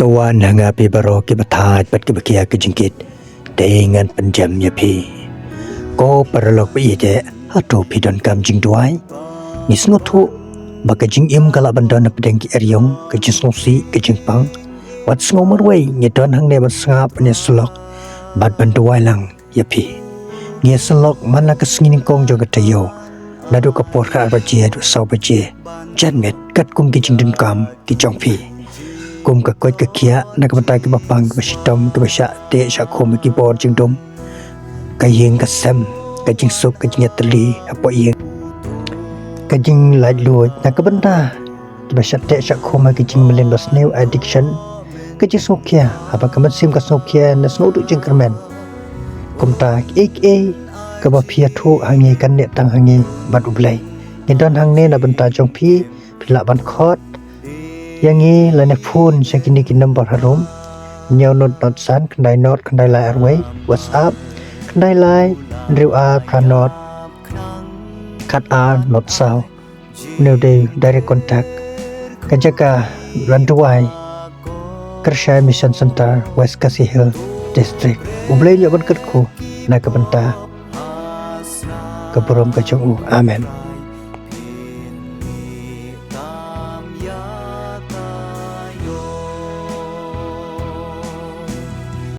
Tuan hanga pi baro ki bathat pat ki bakia ki jingkit dengan penjam ya pi ko paralok pi je hatu pi don kam jing duai ni snothu baka jing im kala bandan pedeng ki eryong ke jing snosi ke jing pang wat sngomer wei ni don hang ne ban sngap ne slok bat ban duai lang ya pi ni slok mana ka sngin kong jo ka tayo nadu ka por kha ba je du sau ba je chat met kat kum ki jing dun kam ki chong pi kum ka koit ka kia na ka bantai ki bapang ki basitom ki basya te sya khom ki bor jing dum ka yeng ka sam ka jing suk ka jing yatli apo yeng ka jing lai luoj na ka banta ki basya te sya khom ki jing melen bas new addiction ka jing suk kia apa ka man sim ka suk kia na snow du jing kermen kum ta ek ka ba phia thu hangi kan ne tang hangi bat ublai ni don hang ne na banta jong phi phila ban khot yang ni lane phone sekini ki number harom nyaw not san kandai not kandai lai arway whatsapp kandai lai riu a pranot kat a not sao new day direct contact kajaka randuai Kershai Mission Center West Kasi Hill District ublay nyo ban kat ko na kabanta kaburom ka chung amen